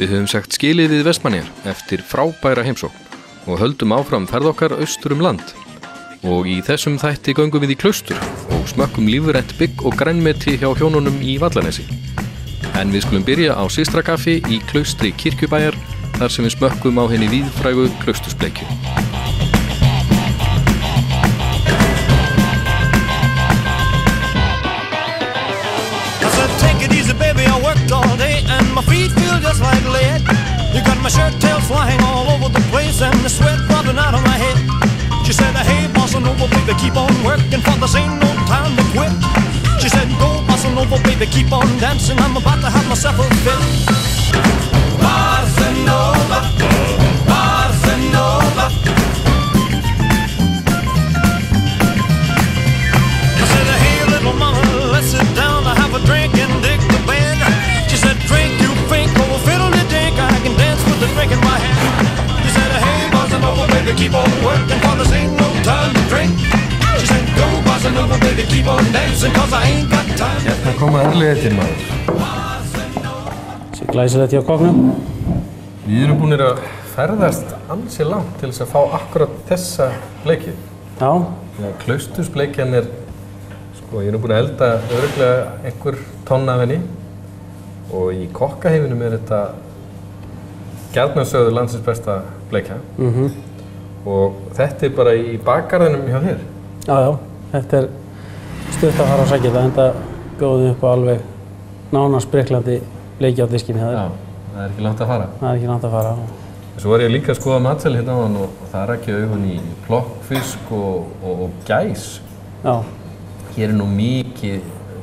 Við höfum sagt skilið við Vestmannaeyjar eftir frábæra heimsókn og höldum áfram ferð okkar austur land. Og í þessum þætti göngum við í Klaustur og smökkum lífrænt bygg og grænmeti hjá hjónunum í Vallanesi. En við skulum byrja á Systrakaffi í Klaustri Kirkjubæjar þar sem við smökkum á henni víðfrægu Klaustursbleikju. My feet feel just like lead. You got my shirt tails flying all over the place and the sweat dropping out of my head. She said, hey, bossa nova, baby, keep on working for this ain't no time to quit. She said, go, bossa nova, baby, keep on dancing. I'm about to have myself a fit. Bossa nova, bossa nova. I said, hey, little mama, let's sit down to have a drink and dig the band. She said, drink, you think, oh, fiddle the dink, I can dance with the drink in my hand. She said, hey, bossa nova, baby, keep on working, for this ain't no time to drink. She said, go, bossa nova, baby, keep on dancing, cause I ain't got time to Það koma erlega til maður. Sér glæsilegt hjá kokknum. Við erum búinir að ferðast ansi langt til þess að fá akkurat þessa bleikju. Já. Klaustursbleikjan sko, ég er búin að elda örugglega einhver tonna af henni. Og í kokkaheiminum þetta gjarnan sögðu landsins besta bleikja. Og þetta bara í bakgarðinum hjá þér. Já, þetta stutt að fara á sækja þetta, enda bjóðum upp á alveg nánast spriklandi bleikja á diskinni hjá þér. Já, það ekki langt að fara. Það ekki langt að fara. Svo var ég líka að skoða matseli hérna áðan og það rak ég augun í plokkfisk og gæs. Já. Hér nú mikið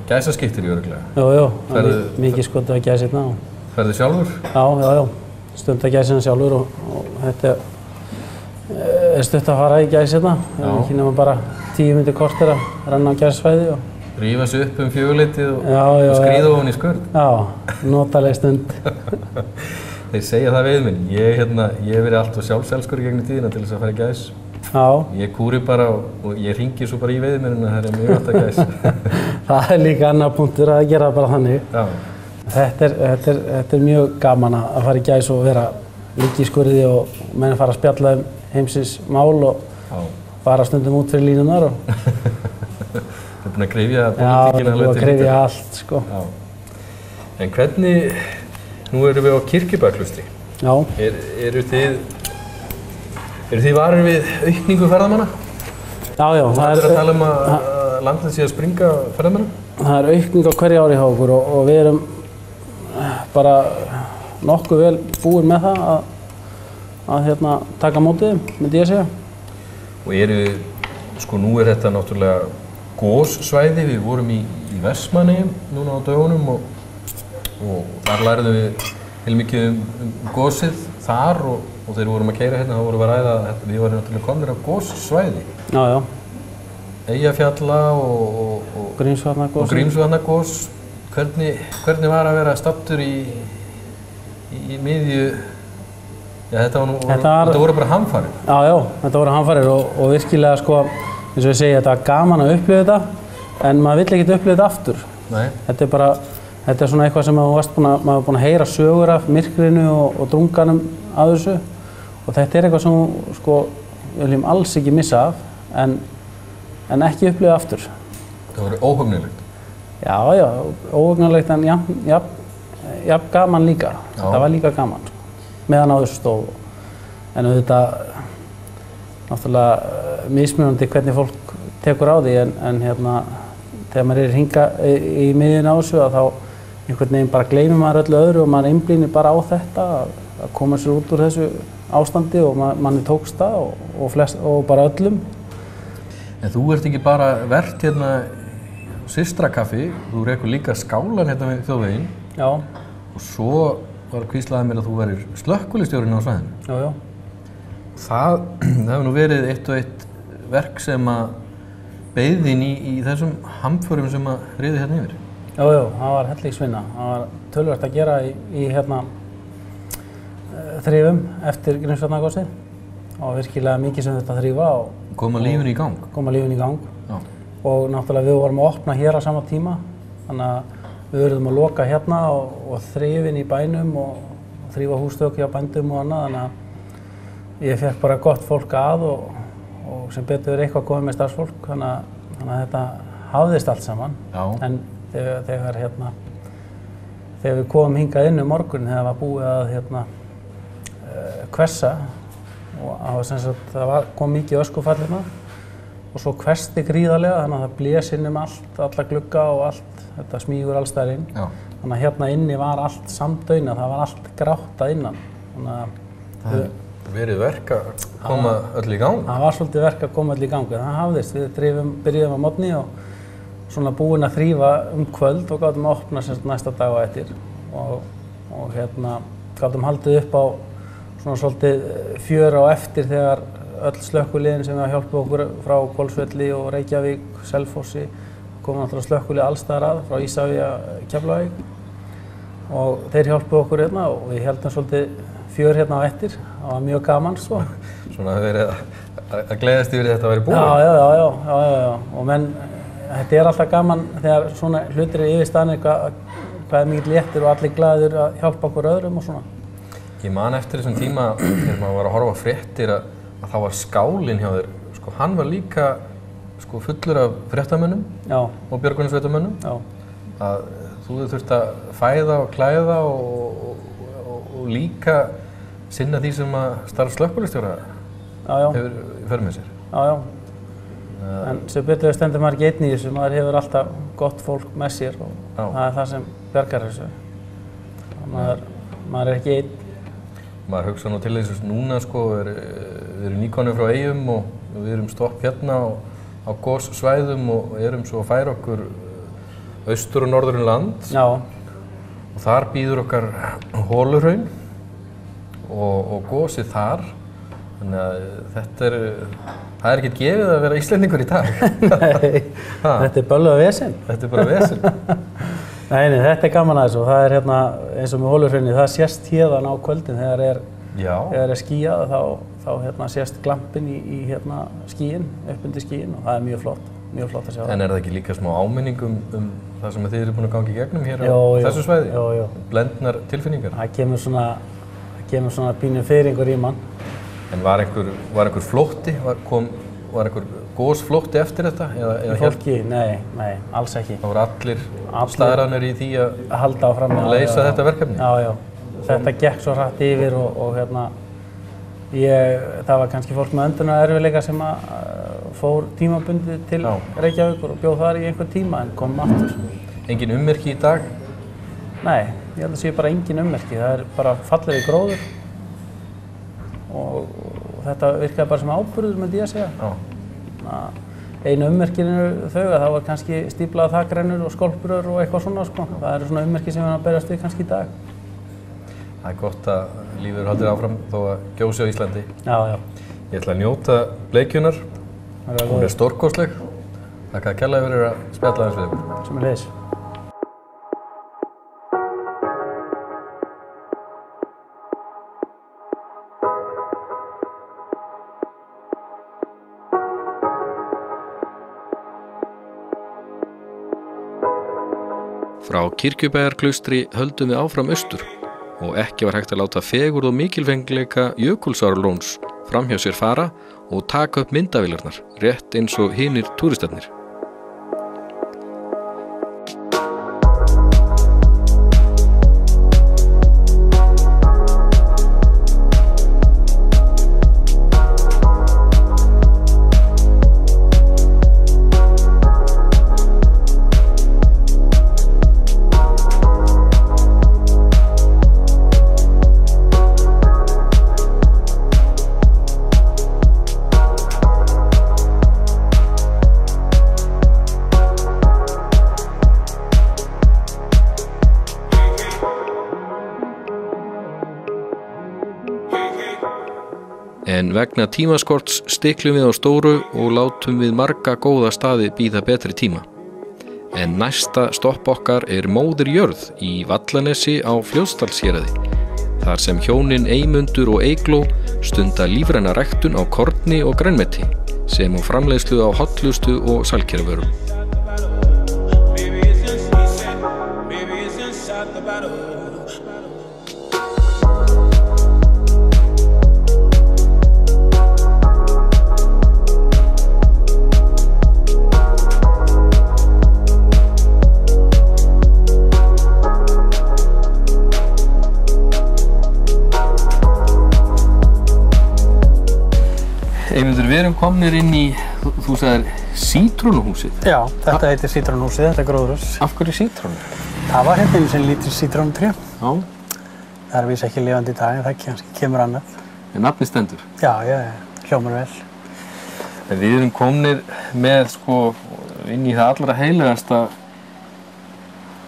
gæsaskiptir í örugglega. Jú, það mikið skotu að gæsa hérna. Ferðu sjálfur? Já. Stund að gæsa hérna sjálfur og þetta stutt að fara í gæsa hérna. Ekki nema bara 10 mínútur korter að renna á gæsasvæði. Rífa sig upp 4-leytið og skríða ofan í skurð. Já, notaleg stund. Þeir segja það við minn. Ég hef verið alltaf sjálfselskur í gegnum tíðina til þess að fara í gæs. Já. Ég kúri bara og ég hringi svo bara í veiðimennina þegar það mjög alltaf gæs. Það líka annar punktur að gera bara þannig. Já. Þetta mjög gaman að fara í gæs og vera líka í skurði og menn fara að spjalla heimsins mál og fara stundum út fyrir línunar. Það búin að krifja pólitíkina alveg til. Já, það búin að krifja allt, sko. Já. En hvernig, nú erum við á Kirkjubæjarklaustri. Já. Eru þið varir við aukningu ferðamanna? Já. Það er að tala að landið sé að springa ferðamanna? Það er aukning á hverju ári hjá okkur og við erum bara nokkuð vel búin með það að taka mótið, myndi ég segja. Og nú er þetta náttúrulega gossvæði. Við vorum í Vestmannaeyjum núna á dögunum og þar lærðum við heilmikið um gossið þar og þegar við vorum að keyra hérna þá vorum við að ræða að við varum náttúrulega komnir á gossvæði. Já. Eyjafjalla og Grímsvatnagoss. Hvernig var að vera staddur í miðju, þetta voru bara hamfarir. Já, þetta voru hamfarir og virkilega sko, eins og ég segi, þetta var gaman að upplifa þetta en maður vill ekkert upplifa þetta aftur. Nei. Þetta er svona eitthvað sem maður var búin að heyra sögur af myrkrinu og drunganum af þessu og þetta er eitthvað sem sko, við viljum alls ekki missa af en ekki upplifa aftur. Það voru óhugnilegt? Já, óhugnilegt en jafn gaman líka. Það var líka gaman meðan á þessu stóð. En auðvitað náttúrulega mismunandi hvernig fólk tekur á því en þegar maður er hinga í miðjunni á þessu þá einhvern veginn bara gleymir maður öllu öðru og maður einblínir bara á þetta að koma sér út úr þessu ástandi og manni tókst það og bara öllum. En þú ert ekki bara vert hérna Systrakaffi, þú rekur líka skálan hérna við þjóðveginn. Já. Og svo var hvíslaði mér að þú værir slökkvilistjórinn á svæðinu. Já. Það hefur nú verið eitt og eitt verk sem að beið þín í þessum hamförum sem að riði hérna yfir. Já, það var hellingsvinna. Það var töluvert að gera í þrifum eftir Grímsvatnagossið. Það var virkilega mikið sem þetta þrífa. Koma lífinu í gang? Koma lífinu í gang. Já. Og náttúrulega við vorum að opna hér á sama tíma. Þannig að við verðum að loka hérna og þrifin í bænum og þrífa hústök hjá bændum og annað, þannig að ég fekk bara gott fólk að og sem betur eitthvað komið með starfsfólk, þannig að þetta hafðist allt saman. Já. En þegar við komum hingað inn morgun, þegar var búið að hvessa og það kom mikið öskufall hérna og svo hvessti gríðarlega, þannig að það blés inn alla glugga og allt, þetta smýgur alls staðar inn. Já. Þannig að hérna inni var allt samdauna, það var allt grátt að innan. Þannig að Það hefur verið verk að koma öll í gang. það var svolítið verk að koma öll í gang, en það hafðist. Við byrjuðum á morgni og svona búin að þrífa kvöld og gátum að opna næsta dag á eftir og gátum haldið upp á svona svolítið fjör á eftir þegar öll slökkviliðin sem hafa hjálpað okkur frá Hvolsvelli og Reykjavík, Selfossi, komum náttúrulega slökkvilið alls staðar að, frá Ísafja, Keflavík og þeir hjálpuðu okkur hérna og við heldum svolítið fjör hérna á eftir. Það var mjög gaman svo. Svona verið að gleðast yfir þetta að vera búið. Já. Og þetta er alltaf gaman þegar svona hlutir er yfirstaðnir, hvað er mikið léttir og allir glaðir að hjálpa okkur öðrum og svona. Ég man eftir þessum tíma þegar maður var að horfa á fréttir að þá var skálinn hjá þér, sko, hann var líka fullur af fréttamönnum og björgunarsveitamönnum. Já. Að þú þurft að fæða og klæða og líka sinna því sem að starf slökkviliðsstjóra hefur í för með sér. Já. En sem betur stendur maður ekki einn í þessu, maður hefur alltaf gott fólk með sér og það er það sem bjargar þessu. Maður er ekki einn. Maður hugsa nú til þess núna, við erum nýkonir frá Eyjum og við erum stopp hérna á gossvæðum og erum svo að færa okkur austur og norður land. Já. Og þar býður okkar Holuhraun og gosið þar. Þannig að það er ekkert gefið að vera Íslendingur í dag. Nei, þetta er bölvað vesen. Þetta er bara vesen. Nei, þetta er gaman að þessu og það er hérna eins og með Holuhraunni, það sést héðan á kvöldin þegar er skýjað þá sést glampinn í skýin, upp undir skýin og það er mjög flott að sjá það. En er það ekki líka smá áminning það sem þið eru búin að ganga í gegnum hér á þessu svæði? Jó. Blendnar tilfinningar? Það kemur svona pínu fiðringur í mann. En var einhver flótti? Var einhver gosflótti eftir þetta? Í fólki? Nei, alls ekki. Það voru allir staðranir í því að halda áfram að leysa þetta verkefni? Já. Þetta gekk svo hratt yfir og það var kannski fólk með öndunarerfiðleika sem fór tímabundið til Reykjavíkur og bjóð þar í einhvern tíma en kom aftur. Engin ummerki í dag? Nei, ég held að sé bara engin ummerki. Það er bara fallegri gróður og þetta virkaði bara sem áburður með því að segja. Einu ummerkin eru þau að það var kannski stíflaða þakrennur og skólpurör og eitthvað svona. Það eru svona ummerki sem við erum að berast við kannski í dag. Það er gott að lífið er haldið áfram þó að gjósi á Íslandi. Já. Ég ætla að njóta bleikjunnar. Hún er stórkostleg. Þakka að kærlega fyrir að spjalla aðeins við ykkur. Sömuleiðis. Frá Kirkjubæjarklaustri höldum við áfram austur og ekki var hægt að láta fegurð og mikilfengleika Jökulsárlóns framhjá sér fara og taka upp myndavélarnar, rétt eins og hinir túristarnir. En vegna tímaskorts stiklum við á stóru og látum við marga góða staði bíða betri tíma. En næsta stopp okkar er Móðir jörð í Vallanesi á Fljótsdalshéraði, þar sem hjónin Eymundur og Eygló stunda lífræna ræktun á korni og grænmeti, sem og framleiðslu á hollustu og sælkervörum. erum komnir inn í, þú sagðir, sítrónuhúsið. Já, þetta heitir sítrónuhúsið, þetta er gróðurhús. Af hverju sítrónu? Það var hérna einu sinni lítið sítrónutré. Já. Það er víst ekki lifandi í dag, en það kannski kemur annað. En nafnið stendur. Já, hljómar vel. En við erum komnir með, sko, inn í það allra heilegasta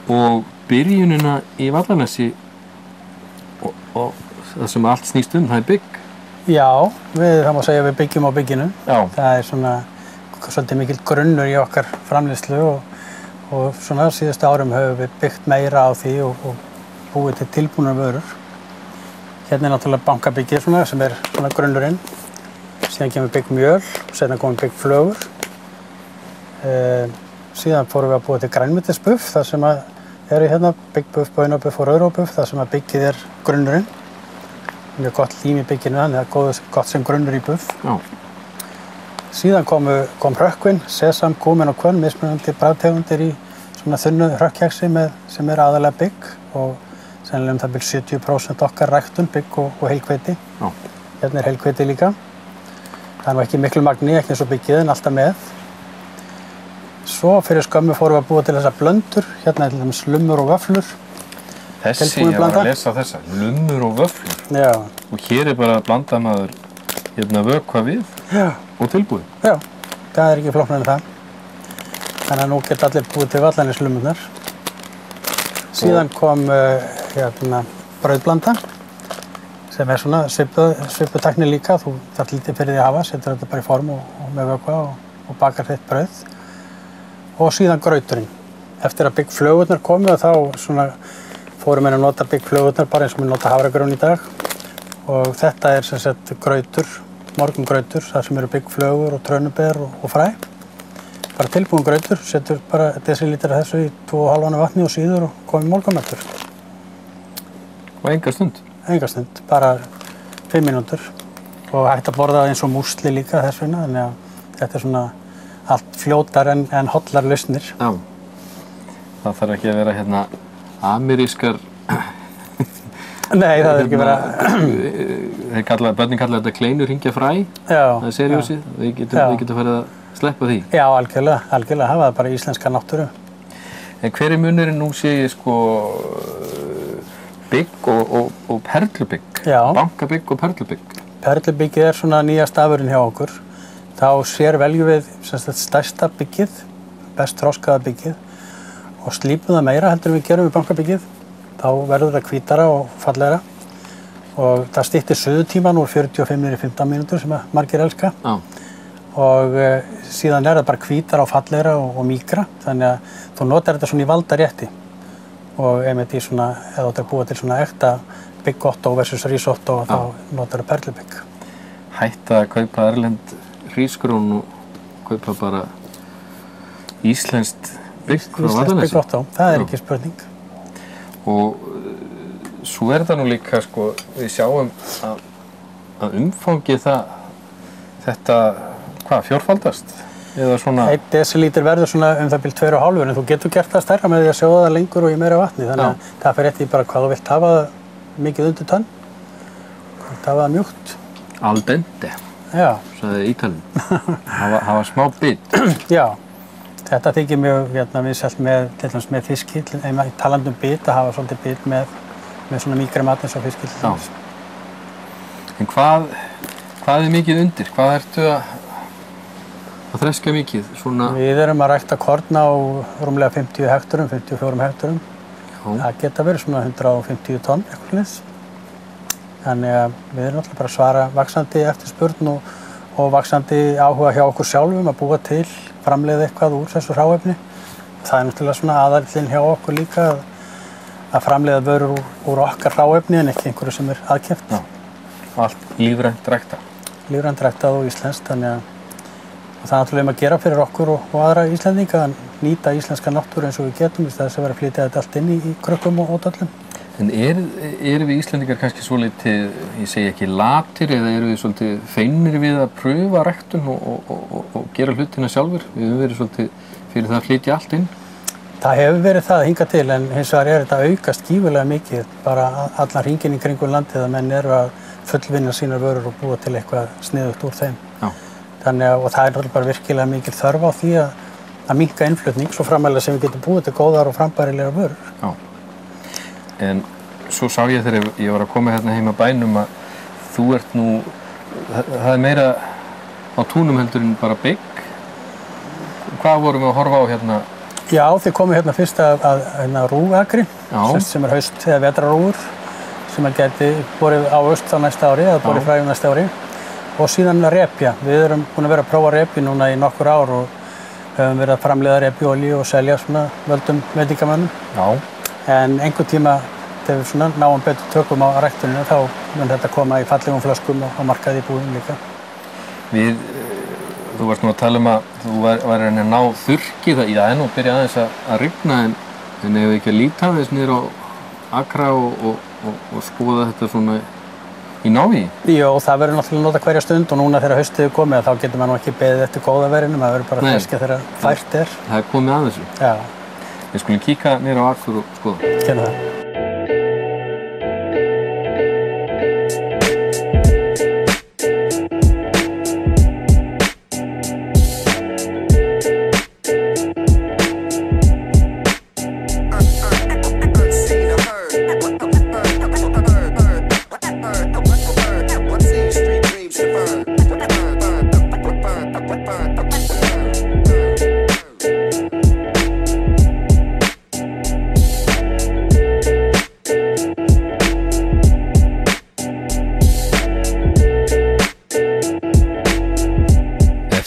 og byrjunina í Vallanesi og það sem allt snýst það er bygg. Já, það má segja að við byggjum á bygginu. Já. Það er svona svolítið mikill grunnur í okkar framleiðslu og svona síðustu árum höfum við byggt meira á því og búið til tilbúnar vörur. Hérna er náttúrulega bankabyggið svona sem er svona grunnurinn. Síðan kemur bygg mjöl og síðan komur bygg flögur. Síðan fórum við að búa til grænmetisbuff þar sem að eru hérna byggbuff, baunabuff og rauðróbuff þar sem að byggið er grunnurinn. Mjög gott lím í bygginu, þannig að gott sem grunnur í buff. Já. Síðan kom hrökkvin, sesam, kúmen og hvönn, mismunandi bragðtegundir í svona þunnu hrökkkeksi sem er aðalega bygg og sennilega það bygg 70% okkar ræktun, bygg og heilhveiti. Já. Hérna er heilhveiti líka. Það er nú ekki miklu magni, ekki eins og byggið en alltaf með. Svo fyrir skömmu fórum við að búa til þessar blöndur, hérna er til dæmis lummur og vöfflur. Þessi, ég var að lesa þessa, lummur og vöfflur. Já. Og hér er bara að blanda maður hérna vökva við og tilbúið. Já, það er ekki flóknara en það. Þannig að nú geta allir búið til Vallaneshlummurnar. Síðan kom hérna brauðblanda sem er svona svipuð tækni líka. Þú þarf lítið fyrir því að hafa, setur þetta bara í form og með vökva og bakar þitt brauð. Og síðan grauturinn. Eftir að byggflögurnar komu þá svona fórum við að nota byggflögurnar bara eins og við nota havragraunin í dag. Og þetta er sem sagt grautur, morgungrautur, þar sem eru byggflögur og trönuber og fræ. Bara tilbúin grautur, setur bara desilítur af þessu í 2,5 vatni og síður og komið morgunmættur. Og enga stund? Enga stund, bara 5 mínútur. Og hægt að borða eins og músli líka þess vegna, þannig að þetta er svona allt fljótar en hollar lausnir. Já. Það þarf ekki að vera hérna amerískar Nei, það er ekki vera börnin kalla þetta kleinur hringja fræ. Já. Það er seriósið. Við getum farið að sleppa því. Já, algjörlega. Hafa það bara íslenska náttúru. En hver er munurinn nú sé ég sko bygg og perlubygg? Já. Bankabygg og perlubygg? Perlubyggið er svona nýja stafurinn hjá okkur. Þá veljum við stærsta byggið, best þroskaða byggið og slípum það meira heldur en við gerum við bankabyggið. Þá verður það hvítara og fallegra og það styttir suðutíman úr 45 niður í 15 mínútur sem margir elska. Já. Og síðan er það bara hvítara og fallegra og mýkra þannig að þú notar þetta svona í valdarétti og einmitt í svona, ef þú ætlar að búa til svona ekta byggotto versus risotto þá notar það perlubygg. Hætta að kaupa erlend hrísgrón og kaupa bara íslenskt bygg frá Vallanesi. Íslenskt byggotto, það er ekki spurning. Og svo er það nú líka, sko, við sjáum að umfangið þetta, fjórfaldast? Eða svona... 1 desilítur verður svona það bil 2,5 en þú getur gert það stærra með því að sjóða það lengur og í meira vatni. Þannig að það fer eftir bara hvað þú vilt hafa það mikið undir tönn. Þú vilt hafa það mjúkt. Al dente, sagði Ítalinn. hafa smá bit. Já. Þetta þykir mjög vinsælt til dæmis með fiski, talandi bit, að hafa svolítið bit með svona mýkri mat eins og fiski til dæmis. En hvað er mikið undir? Hvað ertu að þreska mikið? Svona... Við erum að rækta korn á rúmlega 50 hekturum, 54 hekturum. Það geta verið svona 150 tonn eitthvað liðs. Þannig að við erum alltaf bara að svara vaxandi eftirspurn og vaxandi áhuga hjá okkur sjálfum að búa til framleiða eitthvað úr þessu hráefni. Það er náttúrulega svona aðallinn hjá okkur líka að framleiða vörur úr okkar hráefni en ekki einhverju sem er aðkeypt. Já. Allt lífrænt ræktað. Lífrænt ræktað og íslenskt, þannig að það er náttúrulega að gera fyrir okkur og aðra Íslendinga að nýta íslenska náttúru eins og við getum í þess að vera að flytja þetta allt inn í krukkum og dollum. En eru við Íslendingar kannski svolítið, ég segi ekki latir, eða eru við svolítið feinir við að pröfa ræktun og gera hlutina sjálfur? Við höfum verið svolítið fyrir það að flytja allt inn. Það hefur verið það hingað til, en hins vegar er þetta aukast gífurlega mikið, bara allan hringinn í kringum landið að menn eru að fullvinna sínar vörur og búa til eitthvað sniðugt úr þeim. Já. Þannig að, og það náttúrulega bara virkilega mikil þörf á því að minnka innflutning svo framalega sem við getum búið til góðar og frambærilegar vörur. Já. En svo sá ég þegar ég var að koma hérna heima bænum að þú ert nú, það meira á túnum heldur en bara bygg. Hvað vorum við að horfa á hérna? Já, þið komum hérna fyrst að rúgakri, sem haust- eða vetrarrúgur, sem geti borið á haust á næsta ári, eða borið fræjum næsta ári. Og síðan repja. Við erum búin að vera að prófa repju núna í nokkur ár og höfum verið að framleiða repjuolíu og selja svona völdum veitingamönnum. Já. En einhvern tíma þegar við svona náum betur tökum á ræktuninu þá mun þetta koma í fallegum flöskum og markaði í búðum líka. Þú varst nú að tala að þú var að ná þurrki það í það enn og byrja aðeins að rigna en ef við ekki að líta aðeins niður á akra og skoða þetta svona í návíi? Jó, það verður náttúrulega nota hverja stund og núna þegar haustið er komið þá getur maður nú ekki beðið eftir góða verinu, maður verður bara að ferska þegar fært er. Það er komið að þessu? Já. Við skulum kíka niður á akur og skoða. Gerðu það.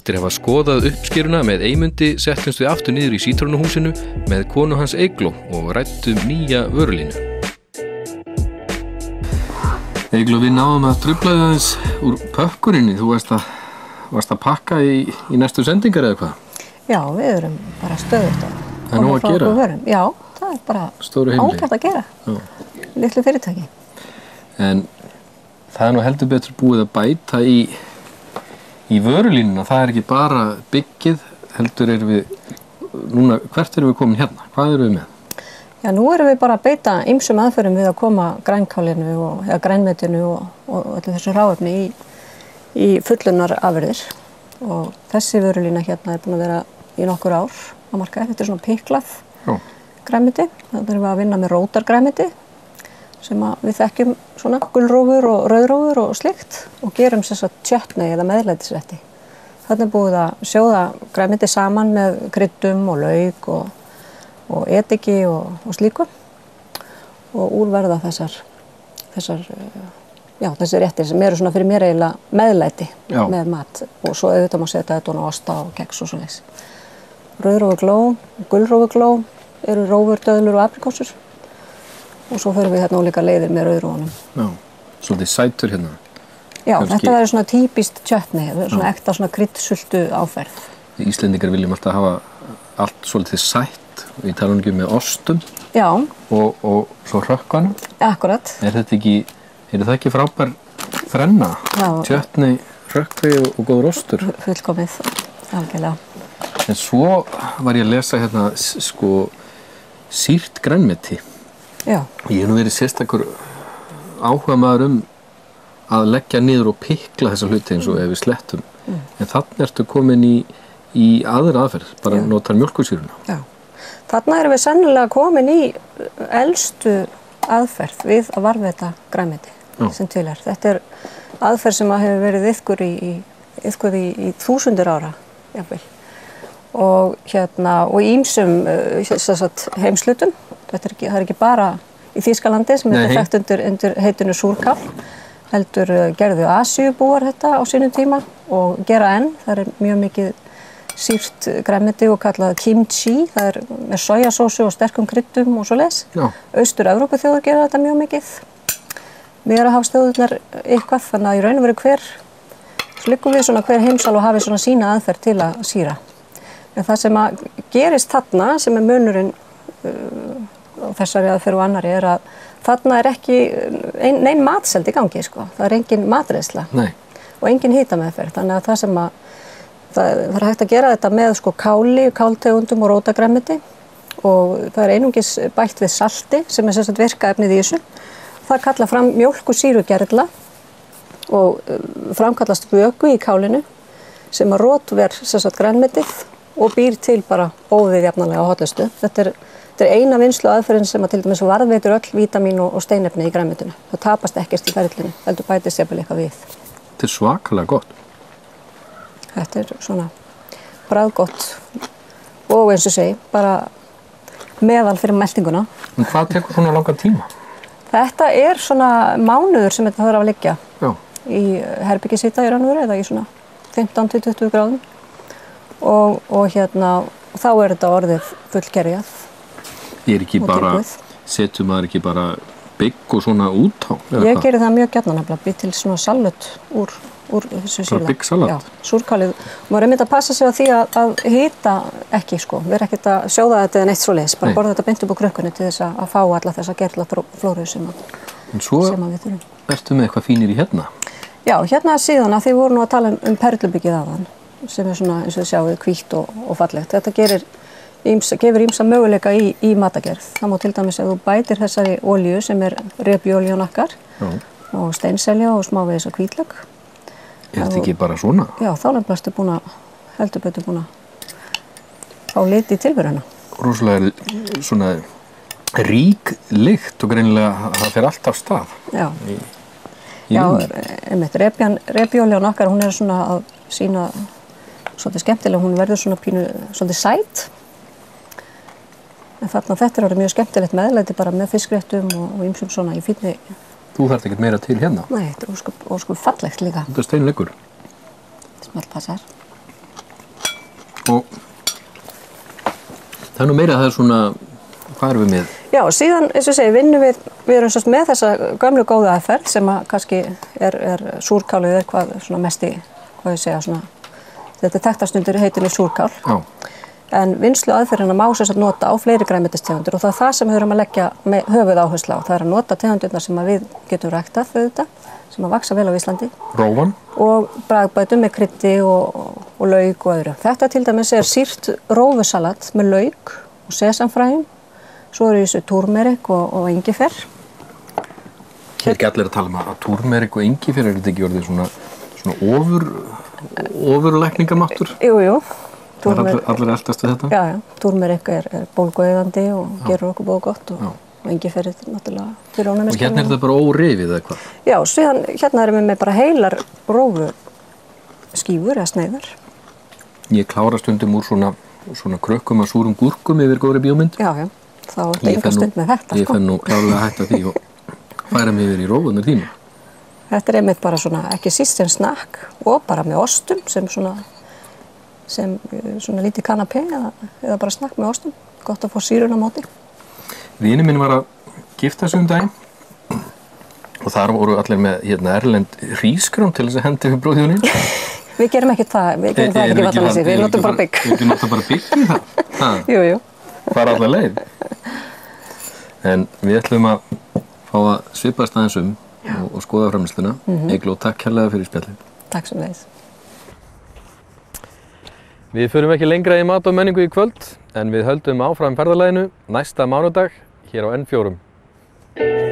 Eftir að hafa skoðað uppskeruna með Eymundi settumst við aftur niður í sítrónuhúsinu með konu hans Eygló og ræddum nýja vörulínu. Eygló, við náðum að trufla aðeins úr pökkurinni. Þú varst að pakka í næstu sendingar eða hvað? Já, við erum bara stöðugt að Það er nóg að gera? Já, það er bara ágætt að gera. Litlu fyrirtæki. En það er nú heldur betur búið að bæta í vörulínuna, það er ekki bara byggið, heldur erum við, núna, hvert erum við komin hérna? Hvað erum við með? Já, nú erum við bara að beita ýmsum aðferðum við að koma grænkálinu eða grænmetinu og öllu þessu hráefni í fullunar afurðir. Og þessi vörulína hérna er búin að vera í nokkur ár á markaði. Þetta er svona piklað grænmeti. Þannig erum við að vinna með rótargrænmeti sem við þekkjum svona gulrófur og rauðrófur og slikt og gerum sem sagt tjötni eða meðlætisrétti. Þarna er búið að sjóða grænmeti saman með kryddum og lauk og ediki og slíku og úrverða þessir réttir sem eru svona fyrir mér eiginlega meðlæti með mat og svo auðvitað má setja þetta á osta og keks og svoleiðis. Rauðrófugló, gulrófugló eru rófur, döðlur og aprikósur. Og svo förum við hérna ólíka leiðir með rauðrófunum. Já, svolítið sætur hérna. Já, þetta verður svona típist tjötni, svona ekta svona kryddsultu áferð. Við Íslendingar viljum alltaf hafa allt svolítið sætt, við talum ekki með ostum. Já. Og svo hrökkvanum. Akkurat. Er það ekki frábær þrenna? Já. Tjötni, hrökkvi og góður ostur. Fullkomið, algjörlega. En svo var ég að lesa hérna, sýrt grænmeti. Já. Ég hef nú verið sérstakur áhugamaður að leggja niður og pikla þessa hluti eins og ef við slettum. En þannig ertu komin í aðra aðferð, bara notar mjólkursýruna. Já. Þarna erum við sennilega komin í elstu aðferð við að varðveita grænmeti sem til er. Þetta er aðferð sem hefur verið iðkuð í þúsundir ára, jafnvel. Og ýmsum heimslutum. Það er ekki bara í Þýskalandi sem er þekkt undir heitinu súrkál, heldur gerðu Asíubúar þetta á sínum tíma og gera enn. Það er mjög mikið sýrt grænmeti og kallað kimchi, það er með sojasósu og sterkum kryddum og svoleiðis. Austur-Evrópuþjóðir gera þetta mjög mikið. Miðjarðarhafsþjóðirnar eitthvað, þannig að í raun og veru liggum við svona hver heimsálfa hafi svona sína aðferð til að sýra. En það sem að gerist þarna, sem er munurinn þessari aðferð og annari, er að þarna er ekki nein matseld í gangi, sko. Það er engin matreiðsla og engin hitameðferð. Þannig að það er hægt að gera þetta með káli, káltegundum og rótargrænmeti og það er einungis bætt við salti sem er sem sagt virkaefnið í þessu. Það kallar fram mjólk- og sýrugerla og framkallast vökvi í kálinu sem að rótver grænmetið og býr til bara óviðjafnanlega hollustu. Þetta er eina vinnslu aðferðin sem að til dæmis varðveitur öll vítamín og steinefni í grænmetinu. Það tapast ekkert í ferlinu, heldur bætist jafnvel eitthvað við. Þetta er svakalega gott. Þetta er svona bragðgott og eins og segi, bara meðal fyrir meltinguna. En hvað tekur svona langan tíma? Þetta er svona mánuður sem þetta þarf að liggja í herbyggisýta í raun og veru eða í svona 15-20 gráðum og þá er þetta orðið fullgerjað. Setur maður ekki bara bygg og svona út á? Ég geri það mjög gjarnan nefnilega, býr til svona salat úr þessu sýrða. Bara byggsalat? Já, súrkálið. Maður einmitt að passa sig á því að hita ekki vera ekkert að sjóða þetta eða neitt svoleiðis, bara borða þetta beint upp á krukkunni til þess að fá alla þessa gerlaflóru sem við þurfum. Ertu með eitthvað fínir í hérna? Já, hérna síðan að þið voru nú að tala perlubyggið áðan, sem er svona eins og þið sjáuð hvítt og fallegt. Þetta gefur ýmsa möguleika í matagerð. Það má til dæmis ef þú bætir þessari olíu sem er repjuolíun okkar og steinselja og smávegis og hvítlauk. Er þetta ekki bara svona? Já, þá nefnilega heldur betur búin að fá lit í tilveruna. Rosalega svona rík lykt og greinilega það fer allt af stað. Já, einmitt, repjuolíun okkar, hún er svona að sýna svolítið skemmtilega, hún verður svona pínu svolítið sæt. En þarna þetta er orðið mjög skemmtilegt meðlæti bara með fiskréttum og ýmsum svona í fínni. Þú þarft ekkert meira til hérna? Nei, þetta er óskup fallegt líka. Þetta er steinleikur. Smellpassar. Og það er nú meira að það er svona, hvað erum við með? Já, síðan, eins og segi, vinnum við erum svo með þessa gömlu góðu aðferð sem að kannski er súrkálið er hvað svona mest í, hvað ég segja, svona, þetta er þekktast undir heitinu súrkál. Já. En vinnslu aðferðina má sem sagt nota á fleiri grænmetistegundir og það er það sem við höfum að leggja höfuðáherslu á. Það er að nota tegundirnar sem við getum ræktað auðvitað, sem að vaksa vel á Íslandi. Rófan. Og bragðbætum með kryddi og lauk og öðru. Þetta til dæmis er sýrt rófusalat með lauk og sesamfræjum. Svo eru þessu túrmerik og engifer. Hér ekki allir að tala um að túrmerik og engifer er þetta ekki orðið svona ofurlækningamáttur? Jú. Það er allir eldast við þetta? Já. Túrmerik er bólgueyðandi og gerur okkur bóð gott og engifer er náttúrulega til ónæmiskerfinu. Og hérna er þetta bara órifið eða hvað? Já, síðan hérna erum við með bara heilar rófuskífur eða sneiðar. Ég klára stundum úr svona krökkum að súrum gúrkum yfir góðri bíómynd. Já, þá er þetta enga stund með þetta. Ég fenn nú klárlega að hætta því og færa mig yfir í rófunar tíma. Þetta er einmitt bara svona ekki síst sem snakk og bara með ostum sem svona lítið kanapé eða bara snakk með ostum. Gott að fá sýruna á móti. Vinur minn var að gifta sig daginn og þar voru allir með erlend hrísgrjón til þess að hendi fyrir bróðhjónin. Við gerum ekki það, ekki vallanesi, við notum bara bygg. Við notum bara bygg í það? Jú. Fara allar leið. En við ætlum að fá að svipast aðeins og skoða framleiðsluna. Eygló, takk kærlega fyrir spjallið. Takk sem leiðis. Við förum ekki lengra í mat og menningu í kvöld, en við höldum áfram ferðalaginu næsta mánudag hér á N4. Burn.